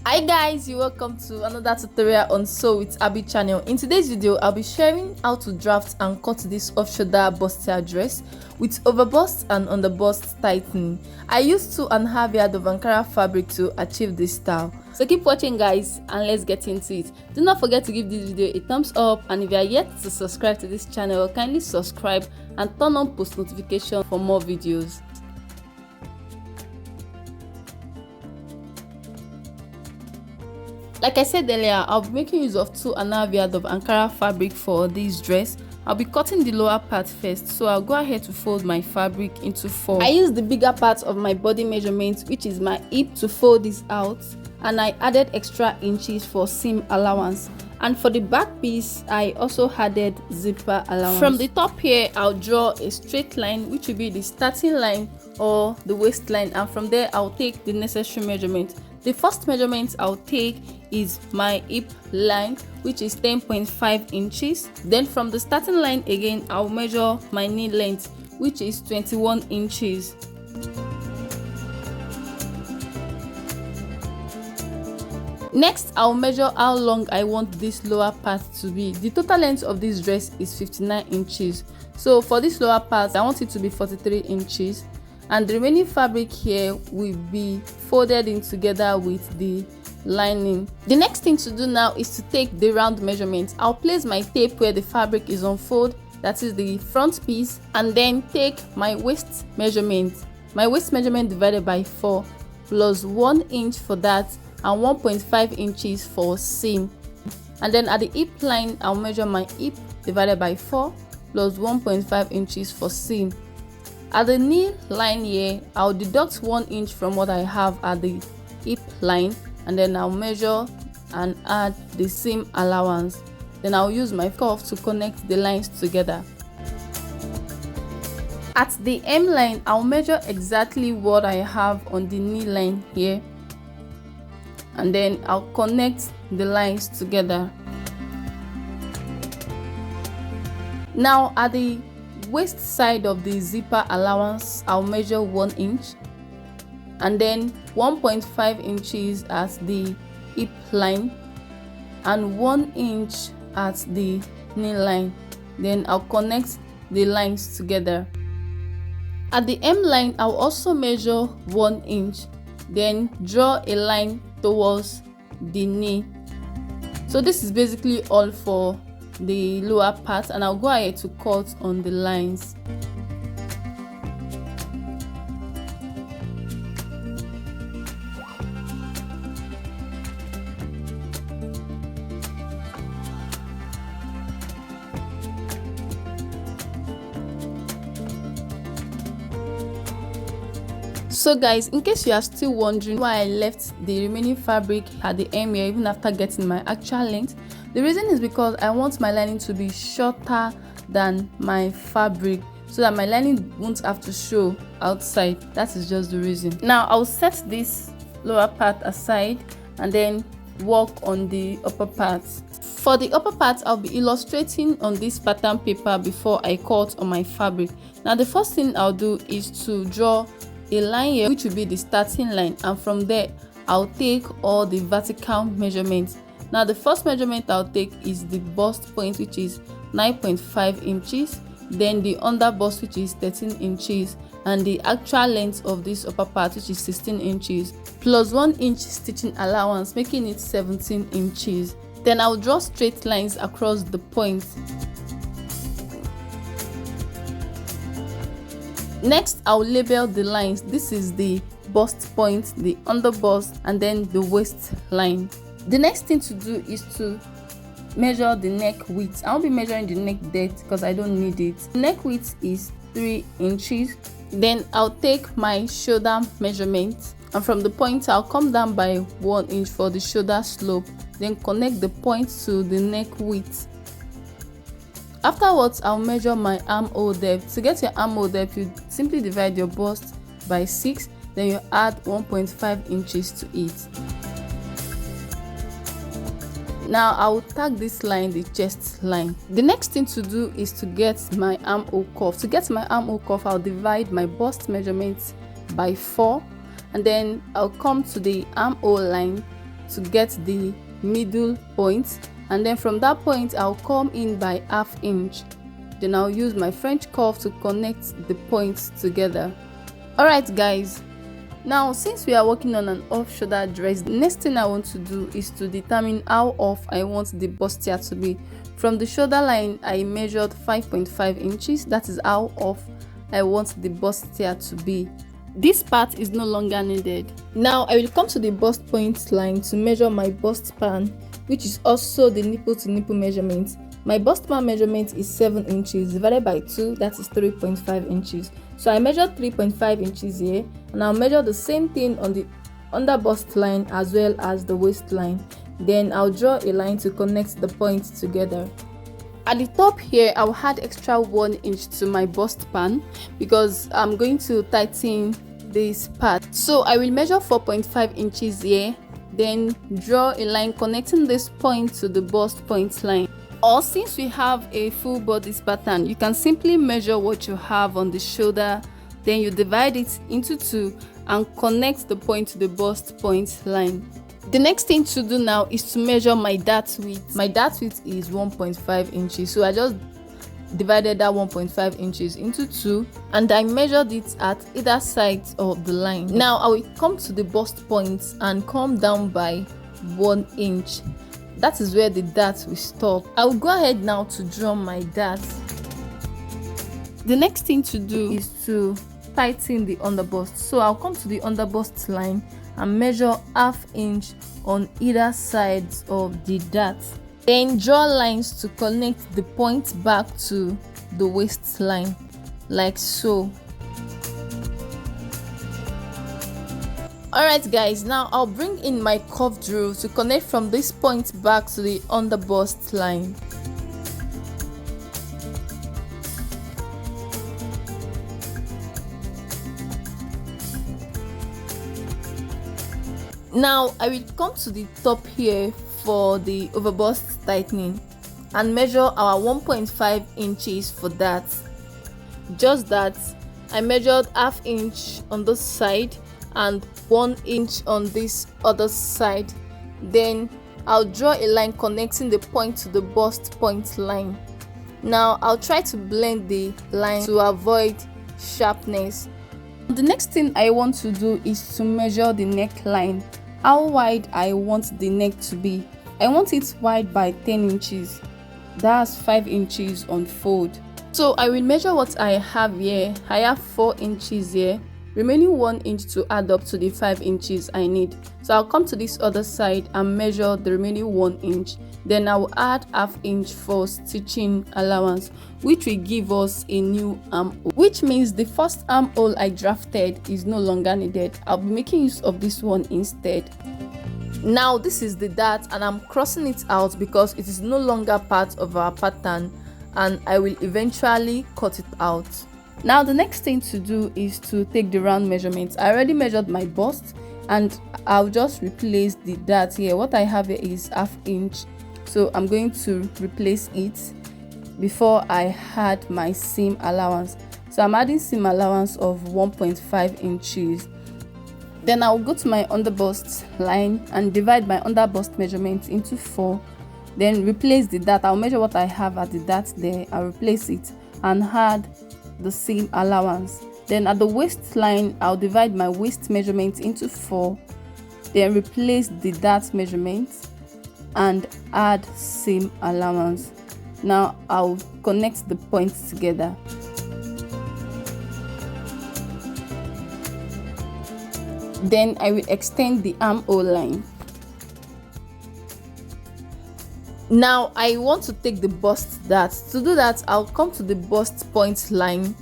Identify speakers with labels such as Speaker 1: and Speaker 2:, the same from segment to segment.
Speaker 1: Hi guys, you're welcome to another tutorial on SewwithAby channel. In today's video, I'll be sharing how to draft and cut this off-shoulder bustier dress with overbust and underbust tightening. I used 2.5 yards of Ankara fabric to achieve this style. So keep watching guys and let's get into it. Do not forget to give this video a thumbs up, and if you are yet to subscribe to this channel, kindly subscribe and turn on post notification for more videos. Like I said earlier, I'll be making use of 2.5 yards of Ankara fabric for this dress. I'll be cutting the lower part first, so I'll go ahead to fold my fabric into 4. I used the bigger part of my body measurement, which is my hip, to fold this out, and I added extra inches for seam allowance. And for the back piece, I also added zipper allowance. From the top here, I'll draw a straight line, which will be the starting line or the waistline, and from there I'll take the necessary measurement. The first measurement I'll take is my hip line, which is 10.5 inches. Then from the starting line again, I'll measure my knee length, which is 21 inches. Next, I'll measure how long I want this lower part to be. The total length of this dress is 59 inches. So for this lower part, I want it to be 43 inches. And the remaining fabric here will be folded in together with the lining. The next thing to do now is to take the round measurement. I'll place my tape where the fabric is unfolded, that is the front piece, and then take my waist measurement. My waist measurement divided by 4 plus 1 inch for that and 1.5 inches for seam. And then at the hip line, I'll measure my hip divided by 4 plus 1.5 inches for seam. At the knee line here, I'll deduct 1 inch from what I have at the hip line, and then I'll measure and add the seam allowance. Then I'll use my cuff to connect the lines together. At the hem line, I'll measure exactly what I have on the knee line here, and then I'll connect the lines together. Now at the waist side of the zipper allowance, I'll measure 1 inch, and then 1.5 inches at the hip line and 1 inch at the knee line. Then I'll connect the lines together. At the hem line, I'll also measure 1 inch, then draw a line towards the knee. So this is basically all for the lower part, and I'll go ahead to cut on the lines. So guys, in case you are still wondering why I left the remaining fabric at the hem here even after getting my actual length, the reason is because I want my lining to be shorter than my fabric, so that my lining won't have to show outside. That is just the reason. Now I'll set this lower part aside and then work on the upper part. For the upper part, I'll be illustrating on this pattern paper before I cut on my fabric. Now the first thing I'll do is to draw a line here, which will be the starting line, and from there I'll take all the vertical measurements. Now the first measurement I'll take is the bust point, which is 9.5 inches, then the underbust, which is 13 inches, and the actual length of this upper part, which is 16 inches, plus 1 inch stitching allowance, making it 17 inches. Then I'll draw straight lines across the point. Next, I'll label the lines. This is the bust point, the underbust, and then the waistline. The next thing to do is to measure the neck width. I won't be measuring the neck depth because I don't need it. The neck width is 3 inches. Then I'll take my shoulder measurement, and from the point I'll come down by 1 inch for the shoulder slope, then connect the point to the neck width. Afterwards, I'll measure my armhole depth. To get your armhole depth, you simply divide your bust by 6, then you add 1.5 inches to it. Now I will tag this line the chest line. The next thing to do is to get my armhole cuff. To get my armhole cuff, I'll divide my bust measurement by 4, and then I'll come to the armhole line to get the middle point, and then from that point I'll come in by 1/2 inch. Then I'll use my French curve to connect the points together. Alright guys, now since we are working on an off shoulder dress, the next thing I want to do is to determine how off I want the bustier to be. From the shoulder line I measured 5.5 inches. That is how off I want the bustier to be. This part is no longer needed. Now I will come to the bust point line to measure my bust span, which is also the nipple to nipple measurement. My bust span measurement is 7 inches divided by 2, that is 3.5 inches. So I measured 3.5 inches here, and I'll measure the same thing on the under bust line as well as the waistline. Then I'll draw a line to connect the points together. At the top here, I'll add extra 1 inch to my bust span because I'm going to tighten this part. So I will measure 4.5 inches here, then draw a line connecting this point to the bust point line. Or since we have a full bodice pattern, you can simply measure what you have on the shoulder, then you divide it into 2 and connect the point to the bust point line. The next thing to do now is to measure my dart width. My dart width is 1.5 inches, so I just divided that 1.5 inches into 2 and I measured it at either side of the line. Now I will come to the bust point and come down by 1 inch. That is where the dart will stop. I will go ahead now to draw my dart. The next thing to do is to tighten the underbust. So I'll come to the underbust line and measure 1/2 inch on either sides of the dart. Then draw lines to connect the point back to the waistline, like so. Alright guys, now I'll bring in my curve drill to connect from this point back to the underbust line. Now I will come to the top here for the overbust tightening and measure our 1.5 inches for that. Just that, I measured 1/2 inch on this side and 1 inch on this other side. Then I'll draw a line connecting the point to the bust point line. Now I'll try to blend the line to avoid sharpness. The next thing I want to do is to measure the neckline, how wide I want the neck to be. I want it wide by 10 inches. That's 5 inches on fold. So I will measure what I have here. I have 4 inches here, remaining 1 inch to add up to the 5 inches I need. So I'll come to this other side and measure the remaining 1 inch. Then I will add 1/2 inch for stitching allowance, which will give us a new armhole, which means the first armhole I drafted is no longer needed. I'll be making use of this one instead. Now this is the dart and I'm crossing it out because it is no longer part of our pattern and I will eventually cut it out. Now the next thing to do is to take the round measurements. I already measured my bust and I'll just replace the dart here. What I have here is 1/2 inch, so I'm going to replace it before I add my seam allowance. So I'm adding seam allowance of 1.5 inches. Then I'll go to my underbust line and divide my underbust measurement into 4. Then replace the dart. I'll measure what I have at the dart there. I'll replace it and add the seam allowance. Then at the waistline, I'll divide my waist measurement into 4. Then replace the dart measurement and add seam allowance. Now I'll connect the points together. Then I will extend the armhole line. Now I want to take the bust dart. To do that, I'll come to the bust point line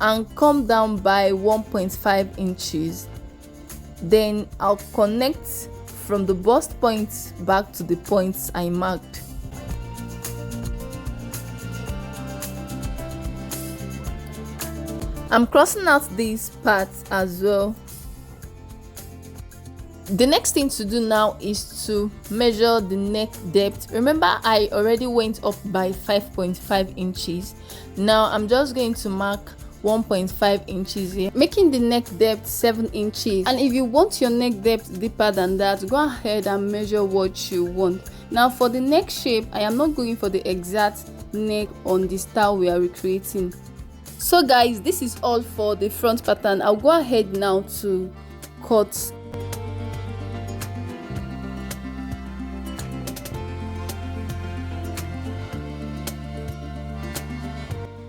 Speaker 1: and come down by 1.5 inches. Then I'll connect from the bust point back to the points I marked. I'm crossing out this part as well. The next thing to do now is to measure the neck depth. Remember, I already went up by 5.5 inches. Now I'm just going to mark 1.5 inches here, making the neck depth 7 inches. And if you want your neck depth deeper than that, go ahead and measure what you want. Now for the neck shape, I am not going for the exact neck on the style we are recreating. So guys, this is all for the front pattern. I'll go ahead now to cut.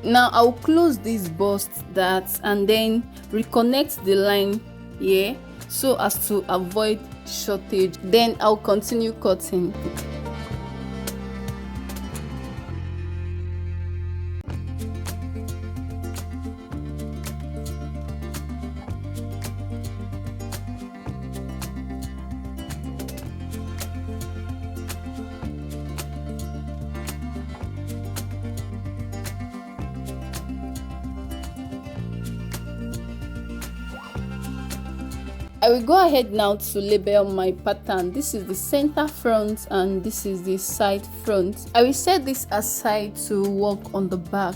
Speaker 1: Now I'll close this bust that and then reconnect the line here so as to avoid shortage. Then I'll continue cutting. I will go ahead now to label my pattern. This is the center front and this is the side front. I will set this aside to work on the back.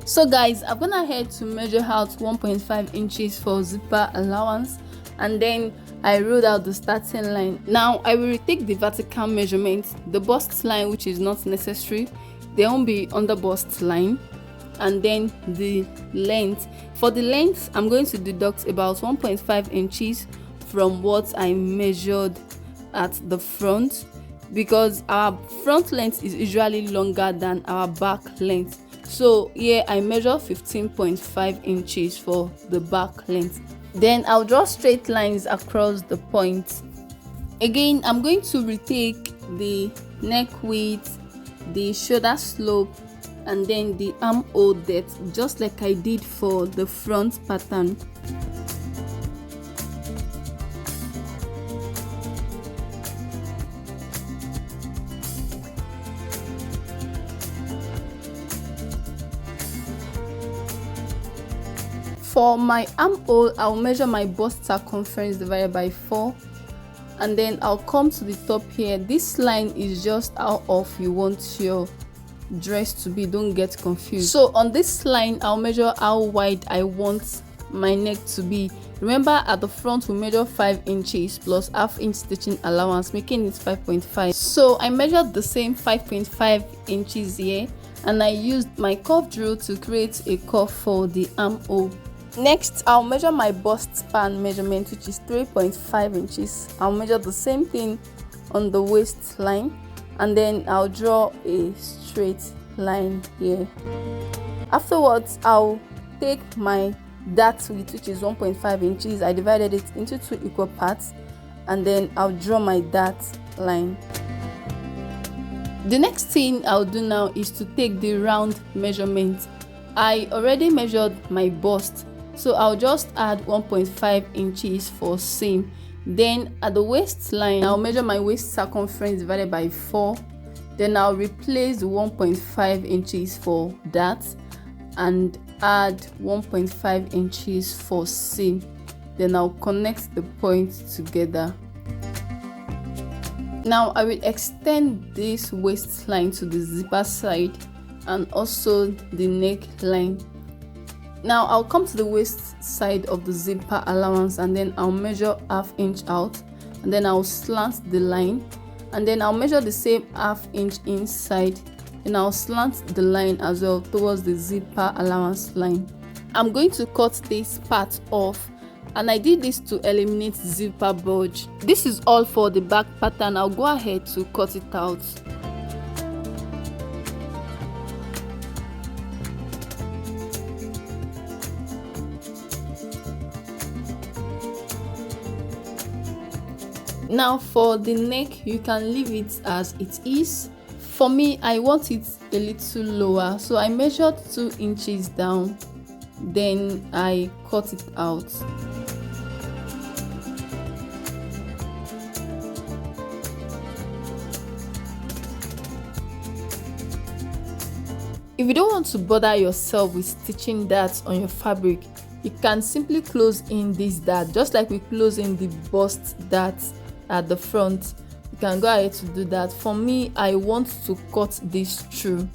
Speaker 1: So guys, I'm gonna head to measure out 1.5 inches for zipper allowance, and then I wrote out the starting line. Now I will retake the vertical measurement, the bust line which is not necessary, there won't be underbust line, and then the length. For the length, I'm going to deduct about 1.5 inches from what I measured at the front, because our front length is usually longer than our back length. So here I measure 15.5 inches for the back length. Then I'll draw straight lines across the point. Again, I'm going to retake the neck width, the shoulder slope, and then the armhole depth, just like I did for the front pattern. For my armhole, I'll measure my bust circumference divided by 4, and then I'll come to the top here. This line is just how off you want your dress to be, don't get confused. So on this line, I'll measure how wide I want my neck to be. Remember, at the front we measure 5 inches plus half-inch stitching allowance, making it 5.5. So I measured the same 5.5 inches here, and I used my curve drill to create a curve for the armhole. Next, I'll measure my bust span measurement, which is 3.5 inches. I'll measure the same thing on the waistline, and then I'll draw a straight line here. Afterwards, I'll take my dart width, which is 1.5 inches. I divided it into 2 equal parts, and then I'll draw my dart line. The next thing I'll do now is to take the round measurement. I already measured my bust, so I'll just add 1.5 inches for seam. Then at the waistline, I'll measure my waist circumference divided by 4. Then I'll replace the 1.5 inches for that and add 1.5 inches for seam. Then I'll connect the points together. Now I will extend this waistline to the zipper side and also the neckline. Now I'll come to the waist side of the zipper allowance, and then I'll measure ½ inch out, and then I'll slant the line, and then I'll measure the same ½ inch inside, and I'll slant the line as well towards the zipper allowance line. I'm going to cut this part off, and I did this to eliminate zipper bulge. This is all for the back pattern. I'll go ahead to cut it out. Now for the neck, you can leave it as it is. For me, I want it a little lower, so I measured 2 inches down, then I cut it out. If you don't want to bother yourself with stitching darts on your fabric, you can simply close in this dart, just like we close in the bust darts at the front. You can go ahead to do that. For me, I want to cut this through,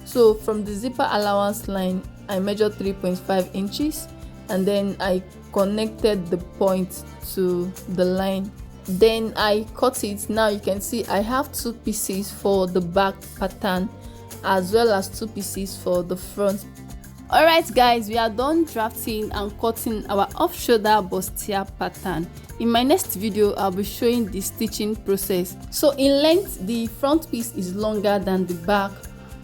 Speaker 1: so from the zipper allowance line, I measured 3.5 inches, and then I connected the point to the line. Then I cut it. Now you can see I have 2 pieces for the back pattern as well as 2 pieces for the front. Alright guys, we are done drafting and cutting our off-shoulder bustier pattern. In my next video, I'll be showing the stitching process. So in length, the front piece is longer than the back,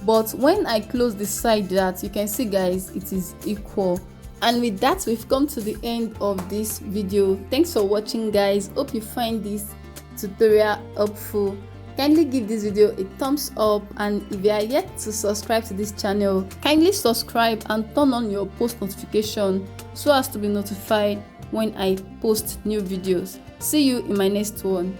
Speaker 1: but when I close the side that you can see guys, it is equal. And with that, we've come to the end of this video. Thanks for watching guys. Hope you find this tutorial helpful. Kindly give this video a thumbs up, and if you are yet to subscribe to this channel, kindly subscribe and turn on your post notification so as to be notified when I post new videos. See you in my next one.